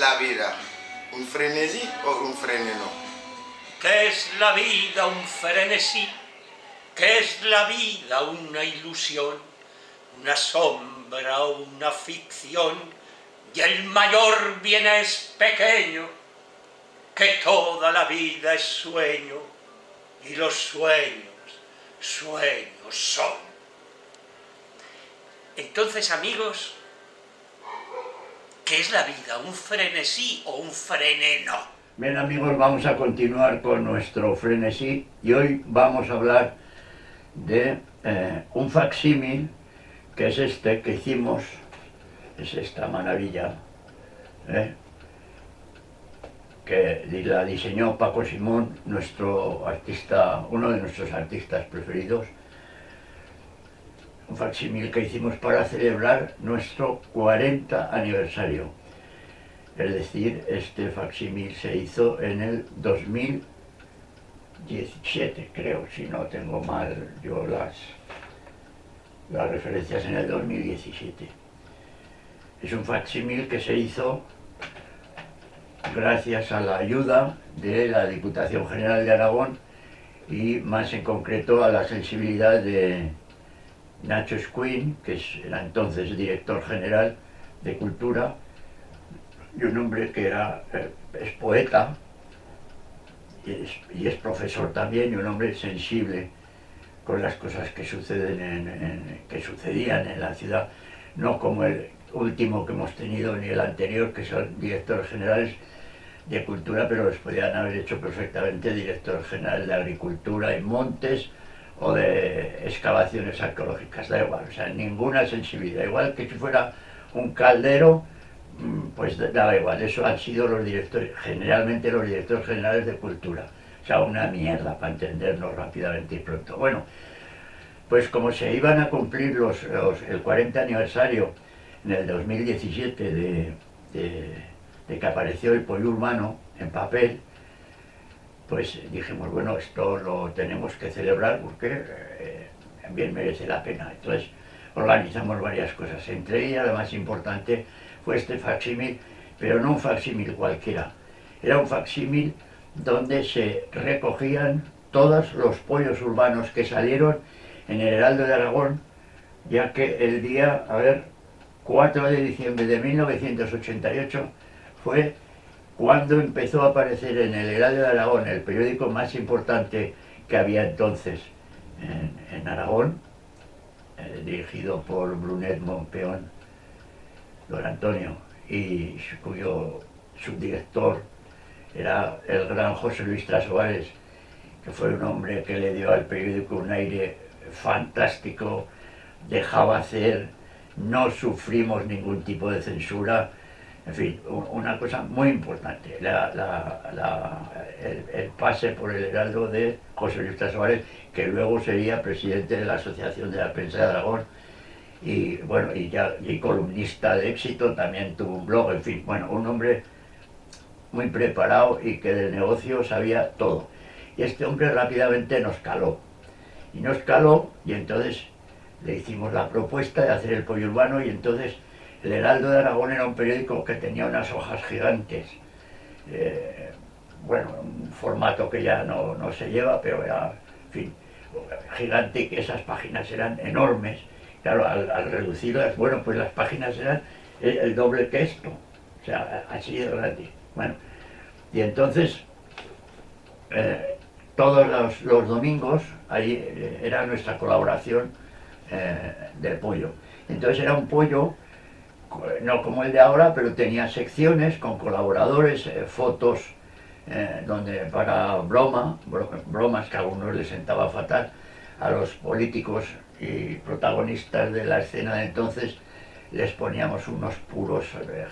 la vida? ¿Un frenesí o un freneno? ¿Qué es la vida? Un frenesí. ¿Qué es la vida? Una ilusión, una sombra o una ficción. Y el mayor bien es pequeño, que toda la vida es sueño, y los sueños, sueños son. Entonces, amigos, ¿qué es la vida? ¿Un frenesí o un freneno? Bien, amigos, vamos a continuar con nuestro frenesí y hoy vamos a hablar de un facsímil que es este que hicimos, es esta maravilla, que la diseñó Paco Simón, nuestro artista, uno de nuestros artistas preferidos. Un facsímil que hicimos para celebrar nuestro 40 aniversario. Es decir, este facsímil se hizo en el 2017, creo, si no tengo mal yo las referencias, en el 2017. Es un facsímil que se hizo gracias a la ayuda de la Diputación General de Aragón y más en concreto a la sensibilidad de Nacho Escuín, que era entonces director general de Cultura, y un hombre que es poeta y es profesor también, y un hombre sensible con las cosas que que sucedían en la ciudad, no como el último que hemos tenido ni el anterior, que son directores generales de Cultura, pero los podían haber hecho perfectamente director general de Agricultura y Montes o de excavaciones arqueológicas, da igual, o sea, ninguna sensibilidad, igual que si fuera un caldero, pues daba igual. Eso han sido los directores, generalmente los directores generales de Cultura, o sea, una mierda, para entendernos rápidamente y pronto. Bueno, pues como se iban a cumplir el 40 aniversario en el 2017 de que apareció el pollo urbano en papel, pues dijimos, bueno, esto lo tenemos que celebrar porque bien merece la pena. Entonces organizamos varias cosas, entre ellas la más importante fue este facsímil, pero no un facsímil cualquiera, era un facsímil donde se recogían todos los pollos urbanos que salieron en el Heraldo de Aragón, ya que el día, 4 de diciembre de 1988 fue cuando empezó a aparecer en el Heraldo de Aragón, el periódico más importante que había entonces en Aragón, dirigido por Brunet Montpeón, don Antonio, y cuyo subdirector era el gran José Luis Trasobares, que fue un hombre que le dio al periódico un aire fantástico, dejaba hacer, no sufrimos ningún tipo de censura, en fin, una cosa muy importante, el pase por el Heraldo de José Luis Trasobares, que luego sería presidente de la Asociación de la Prensa de Aragón, y bueno, y columnista de éxito, también tuvo un blog, en fin, bueno, un hombre muy preparado y que del negocio sabía todo. Y este hombre rápidamente nos caló, y entonces le hicimos la propuesta de hacer el pollo urbano, y entonces el Heraldo de Aragón era un periódico que tenía unas hojas gigantes, bueno, un formato que ya no se lleva, pero era, en fin, gigante, y que esas páginas eran enormes. Claro, al reducirlas, bueno, pues las páginas eran el doble que esto, o sea, así de grande. Bueno, y entonces todos los domingos ahí era nuestra colaboración del pollo. Entonces era un pollo, no como el de ahora, pero tenía secciones con colaboradores, fotos, donde para bromas que a algunos les sentaba fatal, a los políticos y protagonistas de la escena de entonces les poníamos unos puros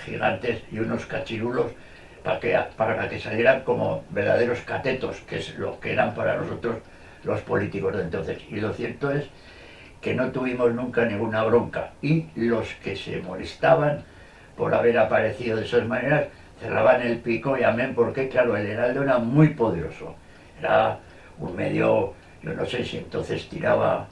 gigantes y unos cachirulos para que salieran como verdaderos catetos, que es lo que eran para nosotros los políticos de entonces. Y lo cierto es que no tuvimos nunca ninguna bronca, y los que se molestaban por haber aparecido de esas maneras cerraban el pico y amén, porque claro, el Heraldo era muy poderoso, era un medio, yo no sé si entonces tiraba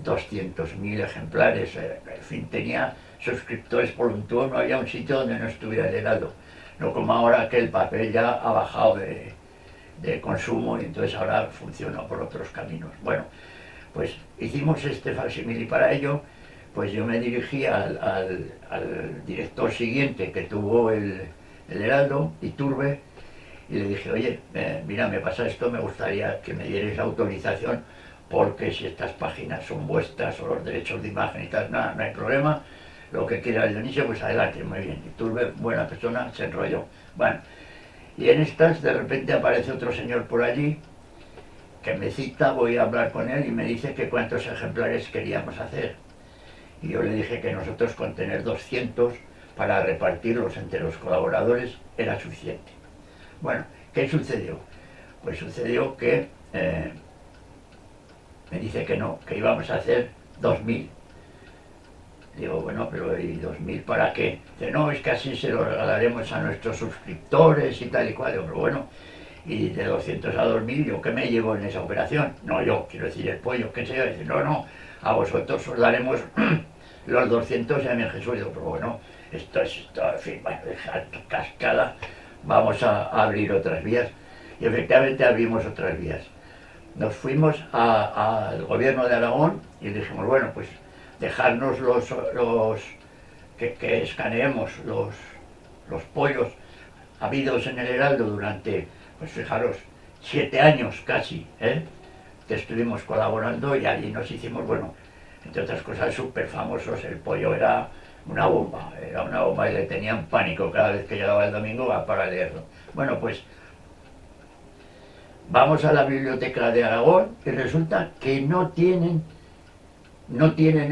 200.000 ejemplares, en fin, tenía suscriptores por un tubo, no había un sitio donde no estuviera el Heraldo. no como ahora que el papel ya ha bajado de consumo y entonces ahora funciona por otros caminos. Bueno, pues hicimos este facsimile y para ello pues yo me dirigí al director siguiente que tuvo el Heraldo, Iturbe, y le dije, oye, mira, me pasa esto, me gustaría que me dierais autorización porque si estas páginas son vuestras o los derechos de imagen y tal, nada, no hay problema, lo que quiera el Dionisio, pues adelante, muy bien. Iturbe, buena persona, se enrolló. Bueno, y en estas de repente aparece otro señor por allí que me cita, voy a hablar con él y me dice que cuántos ejemplares queríamos hacer. Y yo le dije que nosotros con tener 200 para repartirlos entre los colaboradores era suficiente. Bueno, ¿qué sucedió? Pues sucedió que me dice que no, que íbamos a hacer 2000. Digo, bueno, pero ¿y 2000 para qué? Dice, no, es que así se lo regalaremos a nuestros suscriptores y tal y cual. Digo, pero bueno, y de 200 a 2000, ¿yo qué me llevo en esa operación? No, yo, quiero decir, el pollo, qué sé yo. Dice, no, no, a vosotros os daremos los 200 y a mi Jesús. Digo, pero bueno, esto, en fin, bueno, dejar cascada, vamos a abrir otras vías. Y efectivamente abrimos otras vías. Nos fuimos al gobierno de Aragón y dijimos, bueno, pues dejarnos que escaneemos los pollos habidos en el Heraldo durante, pues fijaros, 7 años casi, que estuvimos colaborando y allí nos hicimos, bueno, entre otras cosas, súper famosos. El pollo era una bomba y le tenían pánico cada vez que llegaba el domingo para leerlo. Bueno, pues vamos a la biblioteca de Aragón y resulta que no tienen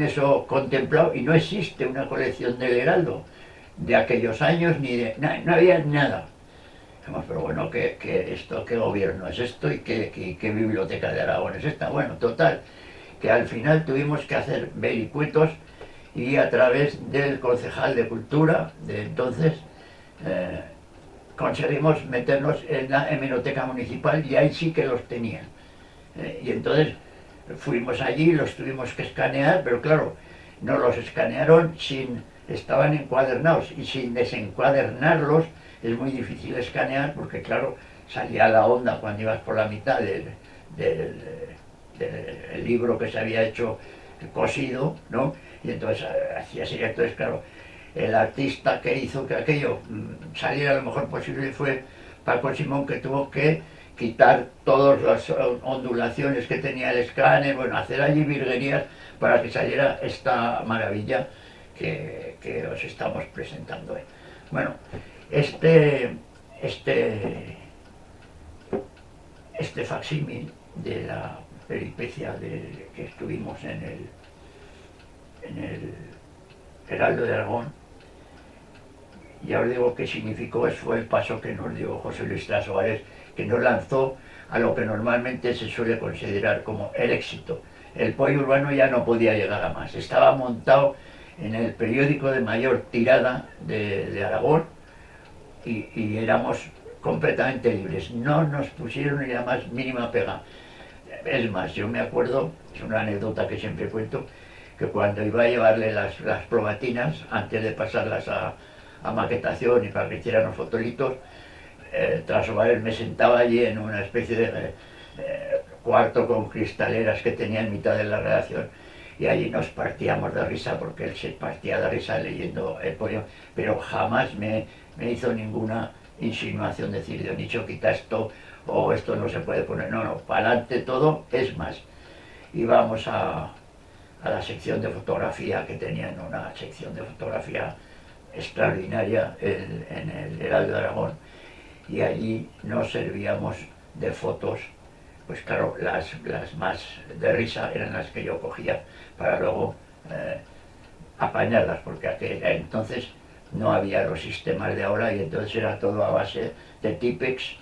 eso contemplado y no existe una colección del Heraldo de aquellos años, no había nada. Dijimos, pero bueno, ¿qué gobierno es esto y qué biblioteca de Aragón es esta? Bueno, total, que al final tuvimos que hacer vericuetos y a través del concejal de Cultura de entonces conseguimos meternos en la hemeroteca municipal y ahí sí que los tenían. Y entonces fuimos allí, los tuvimos que escanear, pero claro, no los escanearon estaban encuadernados y sin desencuadernarlos es muy difícil escanear porque claro, salía la onda cuando ibas por la mitad del libro que se había hecho cosido, ¿no? Y entonces hacía así, entonces claro, el artista que hizo que aquello saliera lo mejor posible fue Paco Simón, que tuvo que quitar todas las ondulaciones que tenía el escáner, bueno, hacer allí virguerías para que saliera esta maravilla que os estamos presentando hoy. Bueno, este facsímil de la peripecia que estuvimos en el Heraldo de Aragón, ya os digo qué significó, fue el paso que nos dio José Luis Trasoares, que nos lanzó a lo que normalmente se suele considerar como el éxito. El pollo urbano ya no podía llegar a más, estaba montado en el periódico de mayor tirada de Aragón y éramos completamente libres, no nos pusieron ni la más mínima pega. Es más, yo me acuerdo, es una anécdota que siempre cuento, que cuando iba a llevarle las probatinas, antes de pasarlas a maquetación y para que hicieran los fotolitos, Trasoares me sentaba allí en una especie de cuarto con cristaleras que tenía en mitad de la redacción y allí nos partíamos de risa porque él se partía de risa leyendo el pollo, pero jamás me hizo ninguna insinuación de decir, Dionisio, quita esto o esto no se puede poner, no, para adelante todo. Es más, íbamos a la sección de fotografía, que tenían una sección de fotografía extraordinaria en el Heraldo de Aragón, y allí nos servíamos de fotos, pues claro, las más de risa eran las que yo cogía para luego apañarlas, porque entonces no había los sistemas de ahora y entonces era todo a base de Tipex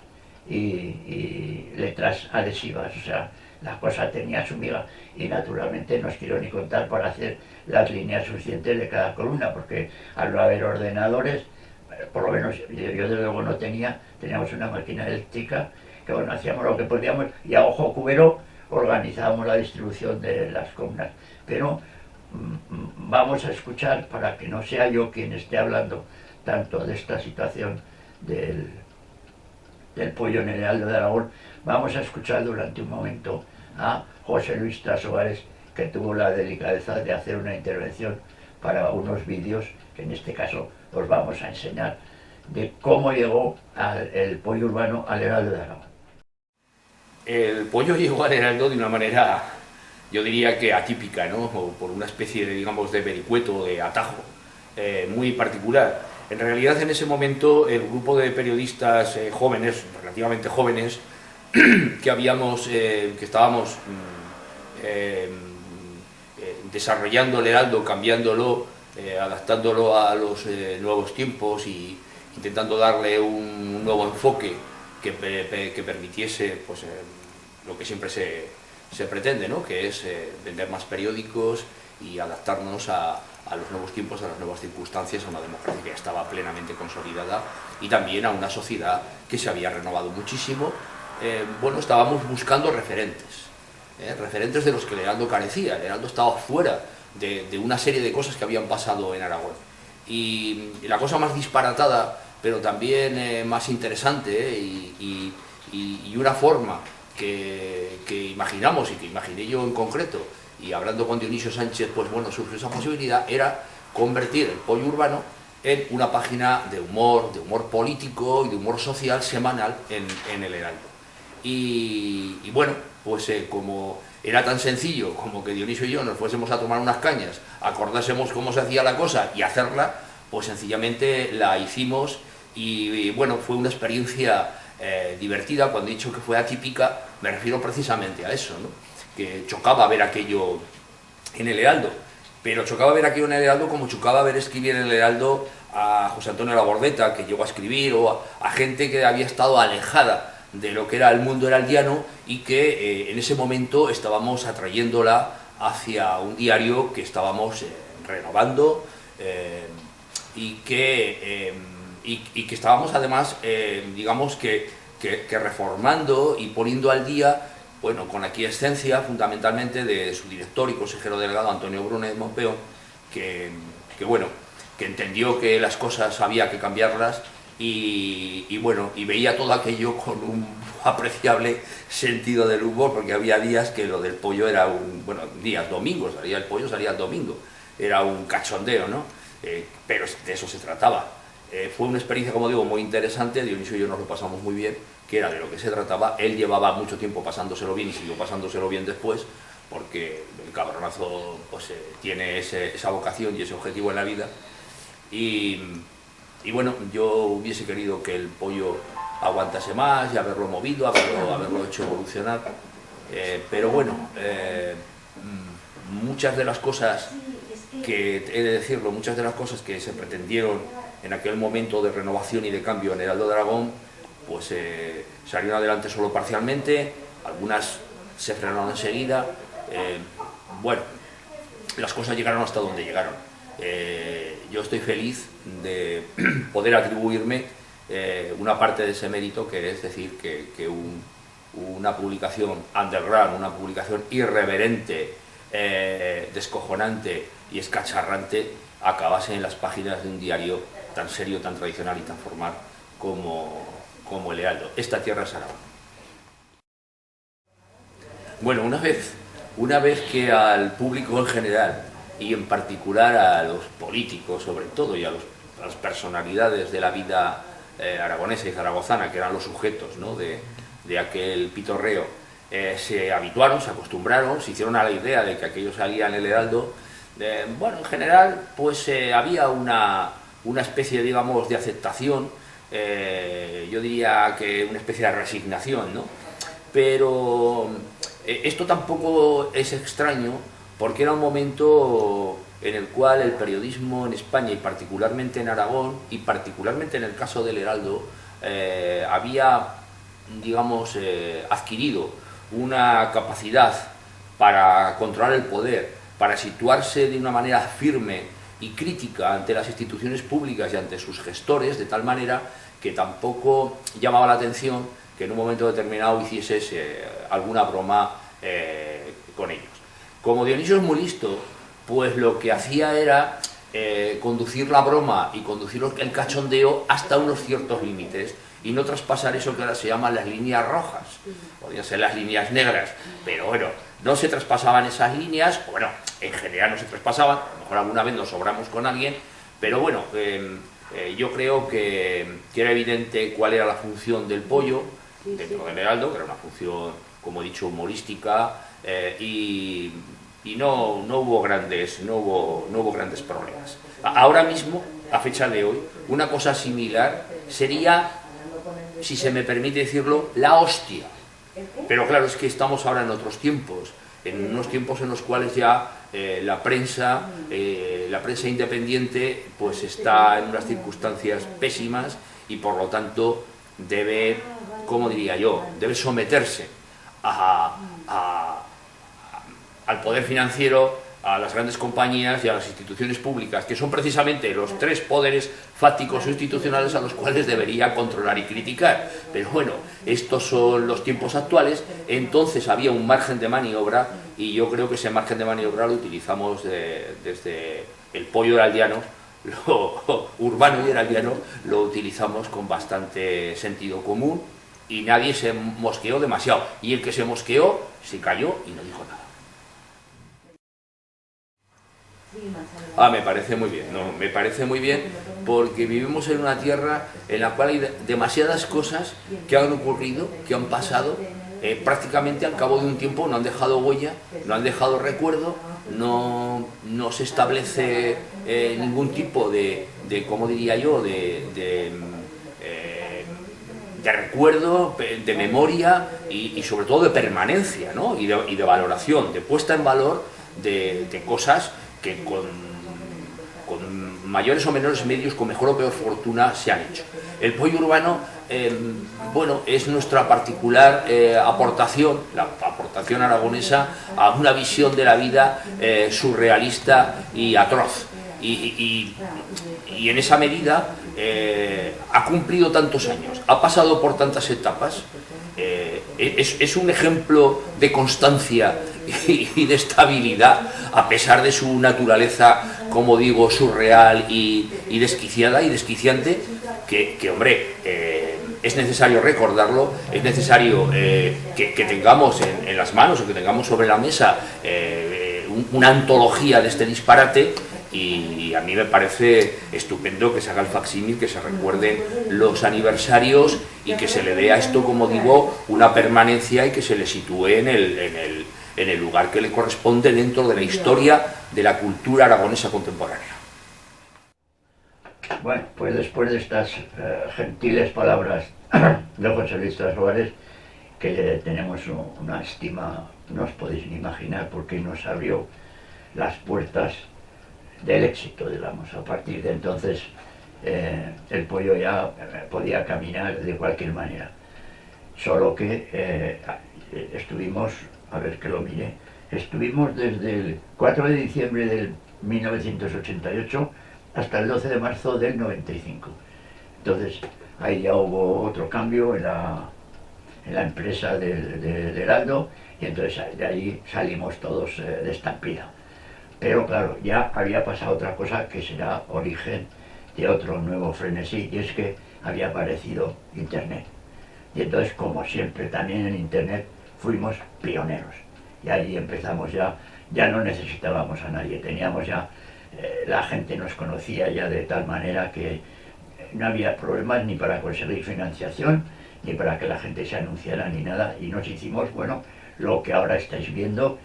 y letras adhesivas, o sea, la cosa tenía su miga y naturalmente no os quiero ni contar para hacer las líneas suficientes de cada columna, porque al no haber ordenadores, por lo menos yo desde luego no teníamos una máquina eléctrica, que bueno, hacíamos lo que podíamos y a ojo cubero organizábamos la distribución de las columnas. Pero vamos a escuchar, para que no sea yo quien esté hablando tanto de esta situación del, del pollo en el Heraldo de Aragón, vamos a escuchar durante un momento a José Luis Trasoares, que tuvo la delicadeza de hacer una intervención para unos vídeos que en este caso os vamos a enseñar de cómo llegó el pollo urbano al Heraldo de Aragón. El pollo llegó al Heraldo de una manera, yo diría que atípica, ¿no? O por una especie de, digamos, de vericueto, de atajo, muy particular. En realidad, en ese momento, el grupo de periodistas jóvenes, relativamente jóvenes, que estábamos desarrollando el Heraldo, cambiándolo, adaptándolo a los nuevos tiempos y intentando darle un nuevo enfoque que permitiese pues, lo que siempre se pretende, ¿no? Que es vender más periódicos y adaptarnos a los nuevos tiempos, a las nuevas circunstancias, a una democracia que ya estaba plenamente consolidada y también a una sociedad que se había renovado muchísimo. Bueno, estábamos buscando referentes, referentes de los que el Heraldo carecía. El Heraldo estaba fuera de una serie de cosas que habían pasado en Aragón. Y la cosa más disparatada, pero también más interesante y una forma que imaginamos y que imaginé yo en concreto, y hablando con Dionisio Sánchez, pues bueno, surgió esa posibilidad, era convertir el pollo urbano en una página de humor político y de humor social semanal en el Heraldo. Y bueno, pues como era tan sencillo como que Dionisio y yo nos fuésemos a tomar unas cañas, acordásemos cómo se hacía la cosa y hacerla, pues sencillamente la hicimos y bueno, fue una experiencia divertida. Cuando he dicho que fue atípica, me refiero precisamente a eso, ¿no? Que chocaba ver aquello en el Heraldo, pero chocaba ver aquello en el Heraldo como chocaba ver escribir en el Heraldo a José Antonio Labordeta, que llegó a escribir, o a gente que había estado alejada de lo que era el mundo heraldiano y que en ese momento estábamos atrayéndola hacia un diario que estábamos renovando y que estábamos además, digamos que reformando y poniendo al día, bueno, con la quiescencia fundamentalmente de su director y consejero delegado Antonio Brunet Monpeón, que bueno, que entendió que las cosas había que cambiarlas y bueno, y veía todo aquello con un apreciable sentido del humor, porque había días que lo del pollo era domingos, el pollo salía el domingo, era un cachondeo, ¿no? Pero de eso se trataba. Fue una experiencia, como digo, muy interesante. Dionisio y yo nos lo pasamos muy bien, que era de lo que se trataba. Él llevaba mucho tiempo pasándoselo bien y siguió pasándoselo bien después, porque el cabronazo pues, tiene esa vocación y ese objetivo en la vida. Y bueno, yo hubiese querido que el pollo aguantase más y haberlo movido, haberlo hecho evolucionar, pero bueno, muchas de las cosas que, he de decirlo, muchas de las cosas que se pretendieron en aquel momento de renovación y de cambio en Heraldo de Aragón, pues salieron adelante solo parcialmente, algunas se frenaron enseguida, bueno, las cosas llegaron hasta donde llegaron. Yo estoy feliz de poder atribuirme una parte de ese mérito, que es decir, que una publicación underground, una publicación irreverente, descojonante y escacharrante, acabase en las páginas de un diario tan serio, tan tradicional y tan formal como el Heraldo. Esta tierra es Aragón. Bueno, una vez que al público en general, y en particular a los políticos sobre todo, y a las personalidades de la vida aragonesa y zaragozana, que eran los sujetos, ¿no?, de aquel pitorreo, se habituaron, se acostumbraron, se hicieron a la idea de que aquello salía en el Heraldo, bueno, en general, pues había una especie, digamos, de aceptación, yo diría que una especie de resignación, ¿no? Pero esto tampoco es extraño, porque era un momento en el cual el periodismo en España, y particularmente en Aragón, y particularmente en el caso del Heraldo, había, digamos, adquirido una capacidad para controlar el poder, para situarse de una manera firme y crítica ante las instituciones públicas y ante sus gestores, de tal manera que tampoco llamaba la atención que en un momento determinado hicieses alguna broma con ellos. Como Dionisio es muy listo, pues lo que hacía era conducir la broma y conducir el cachondeo hasta unos ciertos límites y no traspasar eso que ahora se llaman las líneas rojas, podrían ser las líneas negras, pero bueno, no se traspasaban esas líneas, o bueno, en general no se traspasaban, a lo mejor alguna vez nos sobramos con alguien, pero bueno, yo creo que era evidente cuál era la función del pollo dentro del Heraldo, que era una función, como he dicho, humorística, y no hubo grandes problemas. Ahora mismo, a fecha de hoy, una cosa similar sería, si se me permite decirlo, la hostia. Pero claro, es que estamos ahora en otros tiempos, en unos tiempos en los cuales ya la prensa independiente pues está en unas circunstancias pésimas y por lo tanto debe, ¿cómo diría yo?, debe someterse al poder financiero, a las grandes compañías y a las instituciones públicas, que son precisamente los tres poderes fácticos o institucionales a los cuales debería controlar y criticar. Pero bueno, estos son los tiempos actuales, entonces había un margen de maniobra y yo creo que ese margen de maniobra lo utilizamos desde el pollo heraldiano, lo urbano y heraldiano, lo utilizamos con bastante sentido común y nadie se mosqueó demasiado. Y el que se mosqueó se cayó y no dijo nada. Me parece muy bien, me parece muy bien porque vivimos en una tierra en la cual hay demasiadas cosas que han ocurrido, que han pasado, prácticamente al cabo de un tiempo no han dejado huella, no han dejado recuerdo, no se establece ningún tipo de ¿cómo diría yo?, de recuerdo, de memoria y sobre todo de permanencia, ¿no?, y de valoración, de puesta en valor de cosas que con mayores o menores medios, con mejor o peor fortuna, se han hecho. El pollo urbano, bueno, es nuestra particular aportación, la aportación aragonesa a una visión de la vida surrealista y atroz. Y en esa medida ha cumplido tantos años, ha pasado por tantas etapas, es un ejemplo de constancia y de estabilidad, a pesar de su naturaleza, como digo, surreal y desquiciada y desquiciante, que hombre, es necesario recordarlo, es necesario que tengamos en las manos o que tengamos sobre la mesa una antología de este disparate. Y a mí me parece estupendo que se haga el facsímil, que se recuerden los aniversarios y que se le dé a esto, como digo, una permanencia y que se le sitúe en el lugar que le corresponde dentro de la historia de la cultura aragonesa contemporánea. Bueno, pues después de estas gentiles palabras de José Luis Trasboares, que le tenemos una estima, no os podéis ni imaginar, porque nos abrió las puertas del éxito, digamos. A partir de entonces el pollo ya podía caminar de cualquier manera, solo que estuvimos, a ver que lo mire, estuvimos desde el 4 de diciembre del 1988 hasta el 12 de marzo del 95. Entonces ahí ya hubo otro cambio en la empresa del Heraldo, y entonces de ahí salimos todos de estampida. Pero claro, ya había pasado otra cosa que será origen de otro nuevo frenesí, y es que había aparecido Internet. Y entonces, como siempre, también en Internet fuimos pioneros. Y ahí empezamos ya no necesitábamos a nadie, teníamos ya, la gente nos conocía ya de tal manera que no había problemas ni para conseguir financiación, ni para que la gente se anunciara, ni nada, y nos hicimos, bueno, lo que ahora estáis viendo.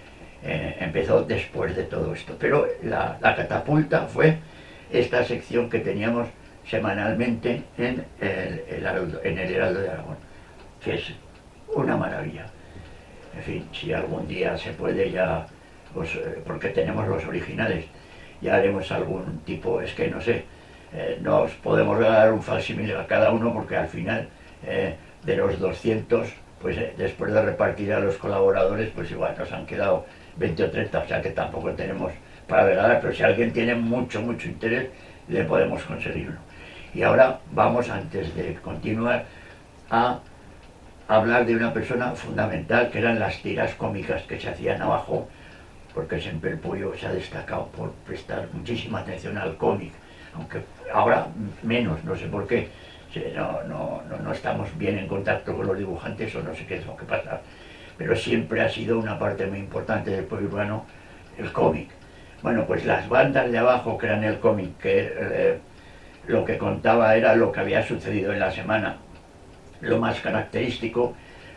Empezó después de todo esto, pero la catapulta fue esta sección que teníamos semanalmente en el Heraldo de Aragón, que es una maravilla. En fin, si algún día se puede ya, pues, porque tenemos los originales, ya haremos algún tipo, es que no sé, nos podemos dar un facsímil a cada uno, porque al final de los 200, pues después de repartir a los colaboradores, pues igual nos han quedado 20 o 30, o sea que tampoco tenemos para regalar, pero si alguien tiene mucho interés, le podemos conseguirlo. Y ahora vamos, antes de continuar, a hablar de una persona fundamental, que eran las tiras cómicas que se hacían abajo porque siempre el Pollo se ha destacado por prestar muchísima atención al cómic, aunque ahora menos, no sé por qué, no estamos bien en contacto con los dibujantes o no sé qué es lo que pasa, pero siempre ha sido una parte muy importante del Pollo Urbano el cómic. Bueno, pues las bandas de abajo que eran el cómic, que lo que contaba era lo que había sucedido en la semana, lo más característico,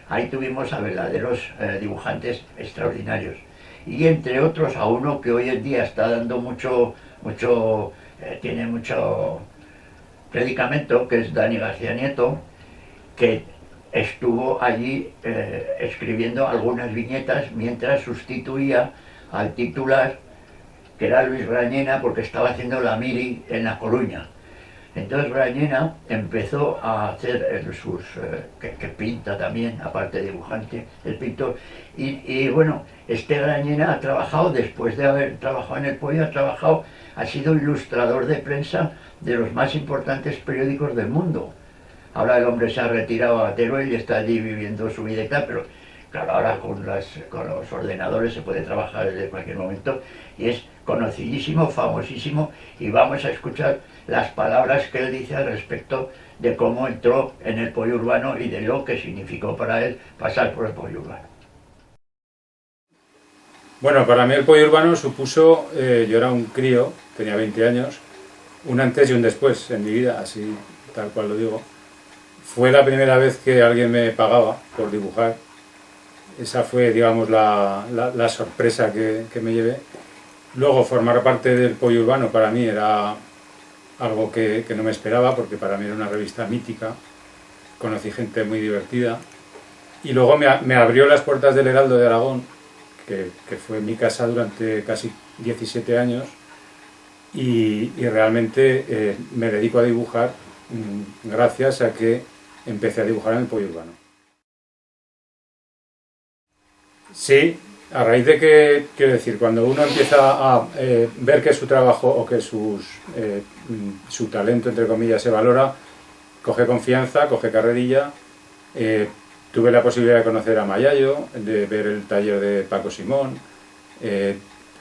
ahí tuvimos a verdaderos dibujantes extraordinarios. Y entre otros a uno que hoy en día está dando tiene mucho predicamento, que es Dani García Nieto, que estuvo allí escribiendo algunas viñetas mientras sustituía al titular, que era Luis Grañena, porque estaba haciendo la mili en La Coruña. Entonces Grañena empezó a hacer que pinta también, aparte de dibujante, el pintor. Y bueno, este Grañena ha trabajado, después de haber trabajado en el Pollo, ha sido ilustrador de prensa de los más importantes periódicos del mundo. Ahora el hombre se ha retirado a Teruel y está allí viviendo su vida y tal, pero claro, ahora con los ordenadores se puede trabajar desde cualquier momento, y es conocidísimo, famosísimo, y vamos a escuchar las palabras que él dice al respecto de cómo entró en el Pollo Urbano y de lo que significó para él pasar por el Pollo Urbano. Bueno, para mí el Pollo Urbano supuso, yo era un crío, tenía 20 años, un antes y un después en mi vida, así tal cual lo digo. Fue la primera vez que alguien me pagaba por dibujar. Esa fue, digamos, la sorpresa que me llevé. Luego, formar parte del Pollo Urbano para mí era algo que no me esperaba, porque para mí era una revista mítica. Conocí gente muy divertida. Y luego me abrió las puertas del Heraldo de Aragón, que fue mi casa durante casi 17 años. Y realmente me dedico a dibujar gracias a que empecé a dibujar en el Pollo Urbano. Sí, a raíz de que, quiero decir, cuando uno empieza a ver que su trabajo o que su talento, entre comillas, se valora, coge confianza, coge carrerilla. Tuve la posibilidad de conocer a Mayayo, de ver el taller de Paco Simón,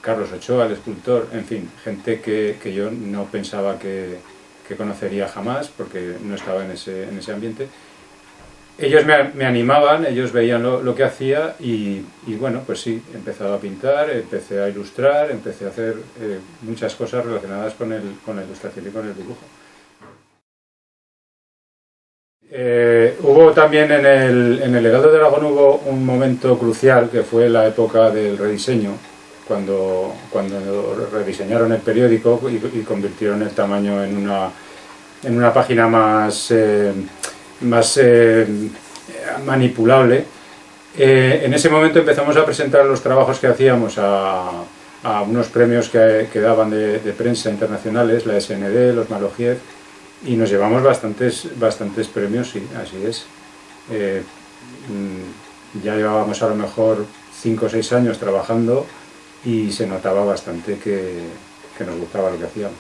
Carlos Ochoa, el escultor, en fin, gente que yo no pensaba que conocería jamás, porque no estaba en ese ambiente. Ellos me animaban, ellos veían lo que hacía y bueno, pues sí, he empezado a pintar, empecé a ilustrar, empecé a hacer muchas cosas relacionadas con la ilustración y con el dibujo. Hubo también en el Heraldo de Aragón hubo un momento crucial, que fue la época del rediseño, cuando rediseñaron el periódico y convirtieron el tamaño en una página más manipulable. En ese momento empezamos a presentar los trabajos que hacíamos a unos premios que daban de prensa internacionales, la SND, los Malogier, y nos llevamos bastantes premios, sí, así es. Ya llevábamos a lo mejor 5 o 6 años trabajando y se notaba bastante que nos gustaba lo que hacíamos.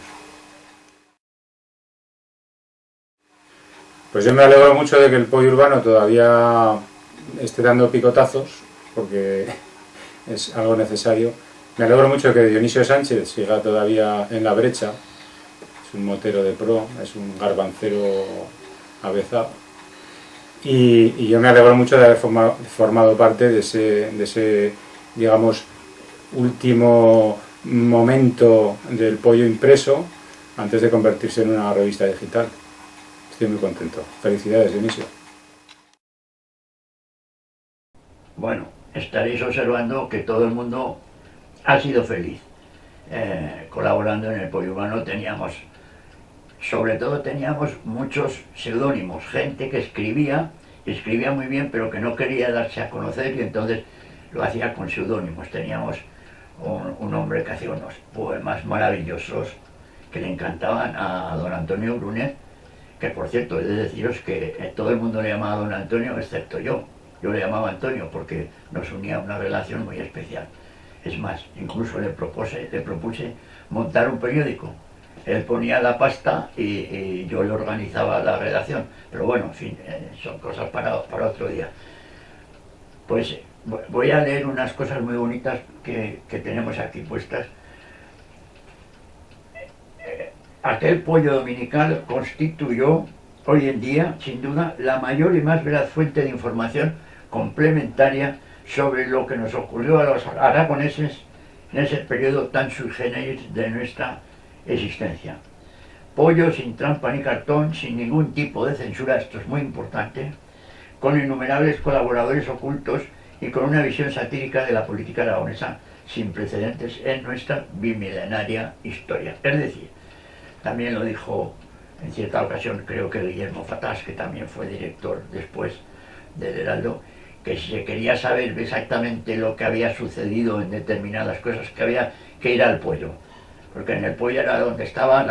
Pues yo me alegro mucho de que el Pollo Urbano todavía esté dando picotazos, porque es algo necesario. Me alegro mucho de que Dionisio Sánchez siga todavía en la brecha. Es un motero de pro, es un garbancero avezado. Y yo me alegro mucho de haber formado parte de ese, digamos, último momento del Pollo impreso antes de convertirse en una revista digital. Estoy muy contento. Felicidades, Dionisio. Bueno, estaréis observando que todo el mundo ha sido feliz. Colaborando en el Pollo Urbano sobre todo teníamos muchos seudónimos, gente que escribía muy bien, pero que no quería darse a conocer, y entonces lo hacía con seudónimos. Teníamos un hombre que hacía unos poemas maravillosos que le encantaban a don Antonio Brunet, que por cierto, he de deciros que todo el mundo le llamaba a don Antonio, excepto yo. Yo le llamaba Antonio porque nos unía una relación muy especial. Es más, incluso le propuse montar un periódico. Él ponía la pasta y yo le organizaba la redacción. Pero bueno, en fin, son cosas para otro día. Pues Voy a leer unas cosas muy bonitas que tenemos aquí puestas. Aquel pollo dominical constituyó hoy en día, sin duda, la mayor y más veraz fuente de información complementaria sobre lo que nos ocurrió a los aragoneses en ese periodo tan sui generis de nuestra existencia. Pollo sin trampa ni cartón, sin ningún tipo de censura, esto es muy importante, con innumerables colaboradores ocultos y con una visión satírica de la política aragonesa sin precedentes en nuestra bimilenaria historia. Es decir, también lo dijo en cierta ocasión, creo que Guillermo Fatás, que también fue director después del Heraldo, que si se quería saber exactamente lo que había sucedido en determinadas cosas, que había que ir al Pollo, porque en el Pollo era donde estaba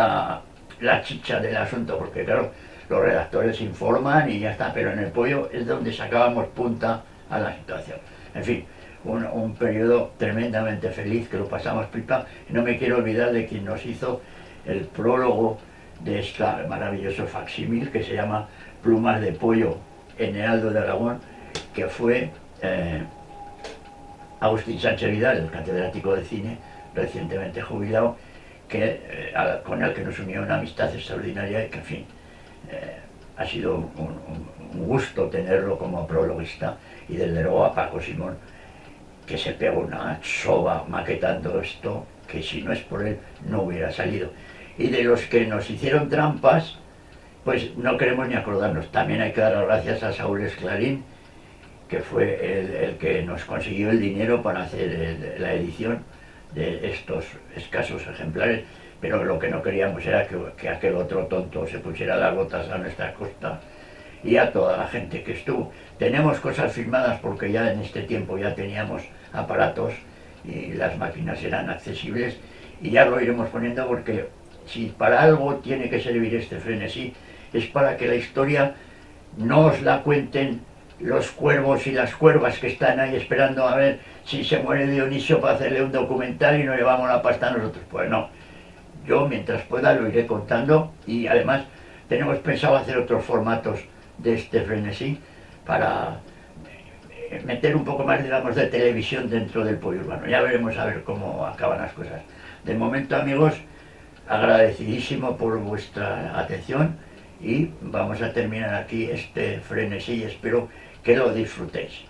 la chicha del asunto, porque claro, los redactores informan y ya está, pero en el Pollo es donde sacábamos punta a la situación. En fin, un periodo tremendamente feliz, que lo pasamos pipa, y no me quiero olvidar de quien nos hizo el prólogo de este maravilloso facsímil que se llama Plumas de Pollo en Heraldo de Aragón, que fue Agustín Sánchez Vidal, el catedrático de cine, recientemente jubilado, con el que nos unió una amistad extraordinaria y que, en fin, ha sido un gusto tenerlo como prologuista, y desde luego a Paco Simón, que se pegó una soba maquetando esto, que si no es por él no hubiera salido. Y de los que nos hicieron trampas, pues no queremos ni acordarnos. También hay que dar las gracias a Saúl Esclarín, que fue el que nos consiguió el dinero para hacer la edición de estos escasos ejemplares, pero lo que no queríamos era que aquel otro tonto se pusiera las botas a nuestra costa, y a toda la gente que estuvo. Tenemos cosas filmadas porque ya en este tiempo ya teníamos aparatos y las máquinas eran accesibles, y ya lo iremos poniendo, porque si para algo tiene que servir este frenesí, es para que la historia no os la cuenten los cuervos y las cuervas que están ahí esperando a ver si se muere Dionisio para hacerle un documental y nos llevamos la pasta a nosotros. Pues no, yo mientras pueda lo iré contando, y además tenemos pensado hacer otros formatos de este frenesí para meter un poco más, digamos, de televisión dentro del Pollo Urbano. Ya veremos a ver cómo acaban las cosas. De momento, amigos, agradecidísimo por vuestra atención, y vamos a terminar aquí este frenesí y espero que lo disfrutéis.